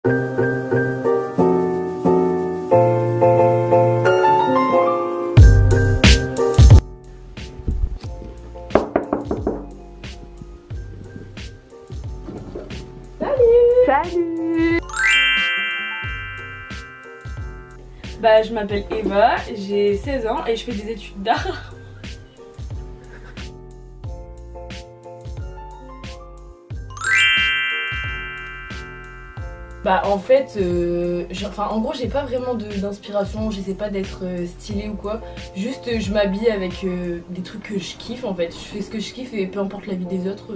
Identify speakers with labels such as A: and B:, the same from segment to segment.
A: Salut! Bah, je m'appelle Eva, j'ai 16 ans et je fais des études d'art. Bah en fait, en gros j'ai pas vraiment d'inspiration, j'essaie pas d'être stylée ou quoi. Juste je m'habille avec des trucs que je kiffe en fait. Je fais ce que je kiffe et peu importe la vie des autres,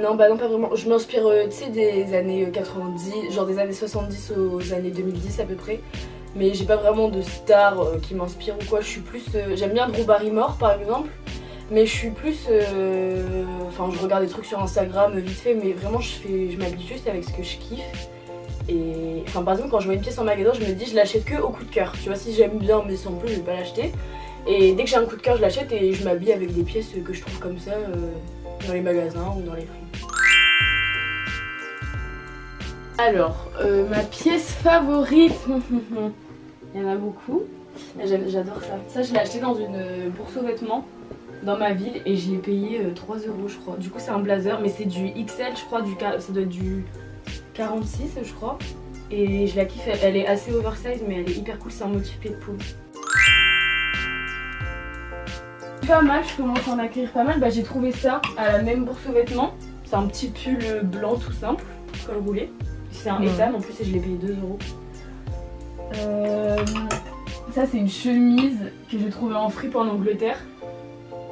A: Non bah non pas vraiment, je m'inspire tu sais des années 90, genre des années 70 aux années 2010 à peu près. Mais j'ai pas vraiment de star qui m'inspire ou quoi, je suis plus... j'aime bien Drew Barrymore par exemple. Mais je suis plus... Enfin je regarde des trucs sur Instagram vite fait, mais vraiment je m'habille juste avec ce que je kiffe. Et enfin par exemple quand je vois une pièce en magasin je me dis je l'achète que au coup de cœur. Tu vois, si j'aime bien mais sans plus je vais pas l'acheter. Et dès que j'ai un coup de cœur je l'achète et je m'habille avec des pièces que je trouve comme ça dans les magasins ou dans les frites. Alors, ma pièce favorite, il y en a beaucoup. J'adore ça. Ça je l'ai acheté dans une bourse aux vêtements dans ma ville et je l'ai payé 3 € je crois. Du coup c'est un blazer mais c'est du XL je crois, ça doit être du 46 je crois. Et je la kiffe, elle est assez oversize mais elle est hyper cool, c'est un motif pied de poule. Pas mal, je commence à en acquérir pas mal. Bah j'ai trouvé ça à la même bourse aux vêtements. C'est un petit pull blanc tout simple, col roulé. C'est un étam en plus et je l'ai payé 2 €. Ça c'est une chemise que j'ai trouvée en fripe en Angleterre.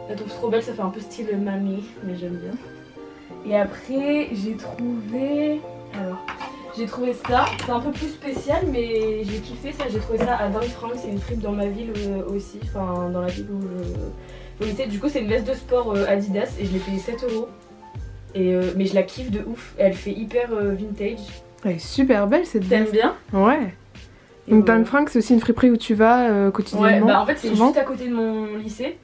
A: Je la trouve trop belle, ça fait un peu style mamie, mais j'aime bien. Et après j'ai trouvé... Alors, j'ai trouvé ça, c'est un peu plus spécial mais j'ai kiffé ça, j'ai trouvé ça à 20 francs, c'est une fripe dans ma ville aussi, enfin dans la ville où je... Du coup c'est une veste de sport Adidas et je l'ai payé 7 €. Mais je la kiffe de ouf, elle fait hyper vintage.
B: Elle est super belle cette veste.
A: T'aimes bien?
B: Ouais. Donc Dan Frank c'est aussi une friperie où tu vas quotidiennement?
A: Ouais, bah en fait c'est juste à côté de mon lycée.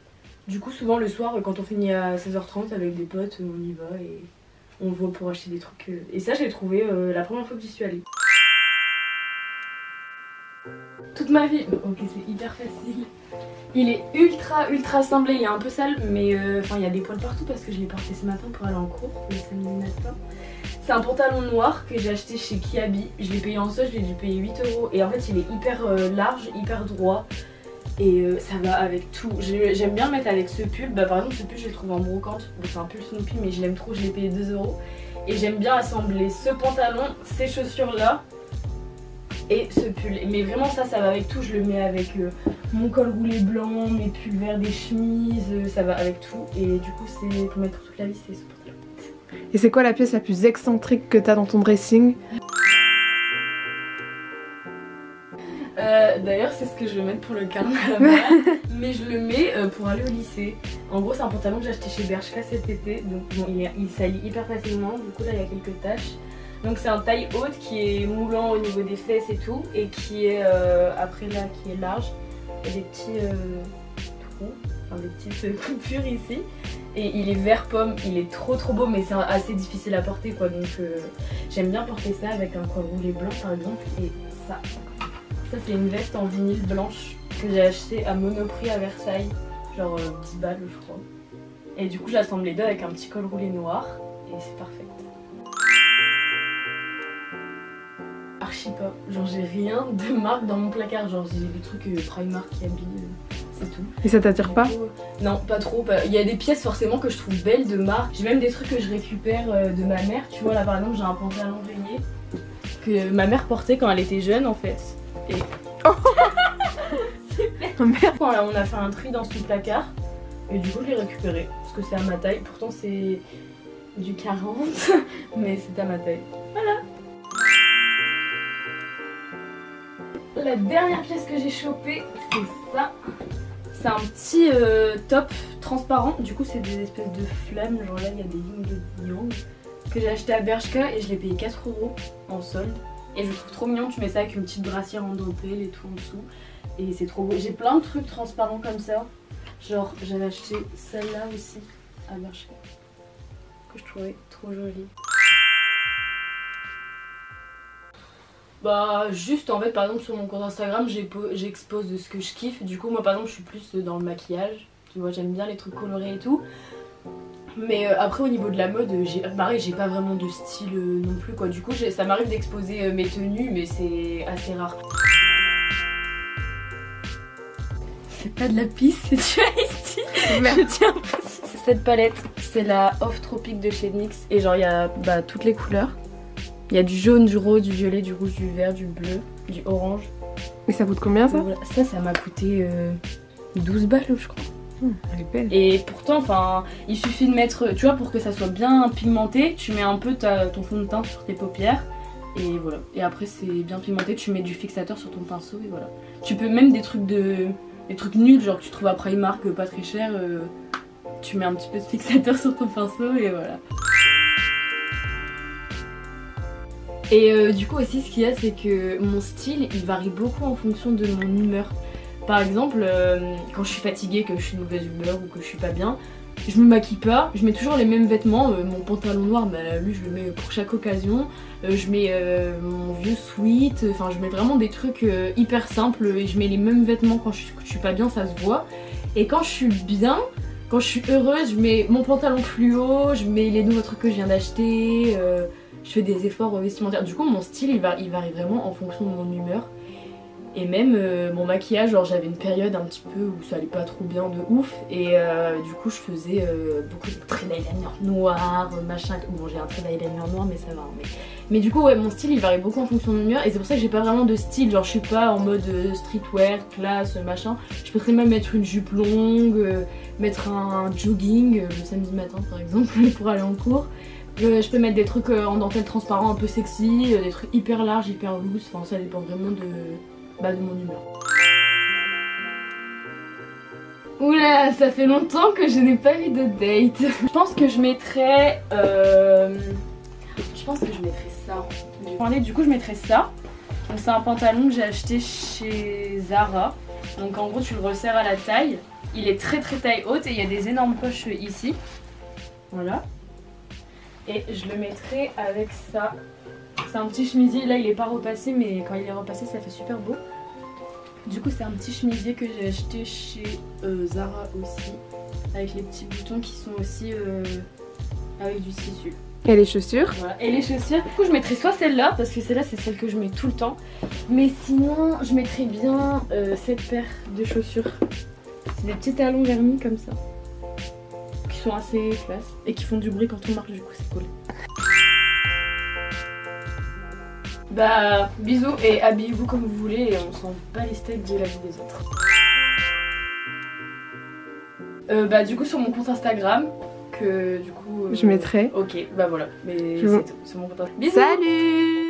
A: Du coup souvent le soir quand on finit à 16h30 avec des potes on y va et on va pour acheter des trucs. Et ça je l'ai trouvé la première fois que j'y suis allée. Toute ma vie, ok c'est hyper facile. Il est ultra semblé, il est un peu sale mais enfin il y a des poils partout parce que je l'ai porté ce matin pour aller en cours le samedi matin. C'est un pantalon noir que j'ai acheté chez Kiabi, je l'ai payé en solde, je l'ai dû payer 8 € et en fait il est hyper large, hyper droit et ça va avec tout. J'aime bien le mettre avec ce pull, bah par exemple ce pull je l'ai trouvé en brocante, bon, c'est un pull Snoopy mais je l'aime trop, je l'ai payé 2 € et j'aime bien assembler ce pantalon, ces chaussures là et ce pull. Mais vraiment ça va avec tout, je le mets avec mon col roulé blanc, mes pulls verts, des chemises, ça va avec tout et du coup c'est pour mettre toute la vie c'est ce pantalon.
B: Et c'est quoi la pièce la plus excentrique que t'as dans ton dressing?
A: D'ailleurs c'est ce que je vais mettre pour le carnaval mais je le mets pour aller au lycée. En gros c'est un pantalon que j'ai acheté chez Bershka cet été, donc bon, il salit hyper facilement, du coup là il y a quelques taches. Donc c'est un taille haute qui est moulant au niveau des fesses et tout et qui est après là qui est large. Il y a des petits trous, enfin des petites coupures ici. Et il est vert pomme, il est trop beau mais c'est assez difficile à porter quoi. Donc j'aime bien porter ça avec un col roulé blanc par exemple. Et ça c'est une veste en vinyle blanche que j'ai acheté à Monoprix à Versailles. Genre 10 balles je crois. Et du coup j'assemble les deux avec un petit col roulé noir et c'est parfait. Archi pas, genre j'ai rien de marque dans mon placard, genre j'ai des trucs Primark qui habillent, c'est tout.
B: Et ça t'attire pas?
A: Non pas trop, il y a des pièces forcément que je trouve belles de marque, j'ai même des trucs que je récupère de ma mère, tu vois là par exemple j'ai un pantalon rayé que ma mère portait quand elle était jeune en fait. Et... Oh
B: oh merde.
A: On a fait un tri dans son placard et du coup je l'ai récupéré parce que c'est à ma taille, pourtant c'est du 40 mais c'est à ma taille, voilà. La dernière pièce que j'ai chopée, c'est ça. C'est un petit top transparent. Du coup, c'est des espèces de flammes. Genre là, il y a des lignes de diamant que j'ai acheté à Bershka et je l'ai payé 4 € en solde. Et je le trouve trop mignon. Tu mets ça avec une petite brassière en dentelle et tout en dessous. Et c'est trop beau. J'ai plein de trucs transparents comme ça. Genre, j'avais acheté celle-là aussi à Bershka que je trouvais trop jolie. Bah juste en fait par exemple sur mon compte Instagram j'expose ce que je kiffe. Du coup moi par exemple je suis plus dans le maquillage. Tu vois j'aime bien les trucs colorés et tout. Mais après au niveau de la mode, pareil j'ai pas vraiment de style non plus quoi. Du coup ça m'arrive d'exposer mes tenues mais c'est assez rare. C'est pas de la pisse, c'est du Ice Tea. Je tiens à préciser. Cette palette c'est la Off Tropique de chez NYX. Et genre il y a toutes les couleurs. Il y a du jaune, du rose, du violet, du rouge, du vert, du bleu, du orange.
B: Et ça coûte combien ça?
A: Voilà. Ça m'a coûté 12 balles je crois.
B: Elle est belle.
A: Et pourtant, enfin, il suffit de mettre, tu vois, pour que ça soit bien pigmenté, tu mets un peu ton fond de teint sur tes paupières. Et voilà. Et après c'est bien pigmenté, tu mets du fixateur sur ton pinceau et voilà. Tu peux même des trucs nuls, genre que tu trouves à Primark pas très cher, tu mets un petit peu de fixateur sur ton pinceau et voilà. Et du coup aussi ce qu'il y a c'est que mon style il varie beaucoup en fonction de mon humeur. Par exemple quand je suis fatiguée, que je suis de mauvaise humeur ou que je suis pas bien, je me maquille pas, je mets toujours les mêmes vêtements, mon pantalon noir bah, lui je le mets pour chaque occasion, je mets mon vieux sweat, enfin je mets vraiment des trucs hyper simples et je mets les mêmes vêtements quand je suis pas bien, ça se voit. Et quand je suis bien, quand je suis heureuse, je mets mon pantalon fluo, je mets les nouveaux trucs que je viens d'acheter, je fais des efforts vestimentaires. Du coup mon style il varie vraiment en fonction de mon humeur. Et même mon maquillage, genre j'avais une période un petit peu où ça allait pas trop bien de ouf. Et du coup je faisais beaucoup de traits d'eyeliner noir, machin. Bon j'ai un trait d'eyeliner noir mais ça va. Mais du coup ouais mon style il varie beaucoup en fonction de mon humeur. Et c'est pour ça que j'ai pas vraiment de style. Genre je suis pas en mode streetwear, classe, machin. Je peux très même mettre une jupe longue, mettre un jogging le samedi matin par exemple pour aller en cours. Je peux mettre des trucs en dentelle transparent un peu sexy, des trucs hyper larges, hyper loose. Enfin ça dépend vraiment de mon humeur. Oula, ça fait longtemps que je n'ai pas eu de date. Je pense que je mettrais ça. Du coup je mettrais ça. Donc c'est un pantalon que j'ai acheté chez Zara. Donc en gros tu le resserres à la taille. Il est très taille haute et il y a des énormes poches ici. Voilà. Et je le mettrai avec ça. C'est un petit chemisier, là il est pas repassé mais quand il est repassé ça fait super beau. Du coup c'est un petit chemisier que j'ai acheté chez Zara aussi. Avec les petits boutons qui sont aussi avec du tissu.
B: Et les chaussures?
A: Voilà. Et les chaussures, du coup je mettrai soit celle-là parce que celle-là c'est celle que je mets tout le temps. Mais sinon je mettrai bien cette paire de chaussures. C'est des petits talons vernis comme ça. Qui sont assez classe et qui font du bruit quand on marche, du coup c'est cool. Bah bisous et habillez-vous comme vous voulez et on s'en bat les steaks de la vie des autres. Bah du coup sur mon compte Instagram que du coup...
B: Je mettrai.
A: Ok bah voilà, mais c'est tout sur mon compte Instagram. Bisous.
B: Salut.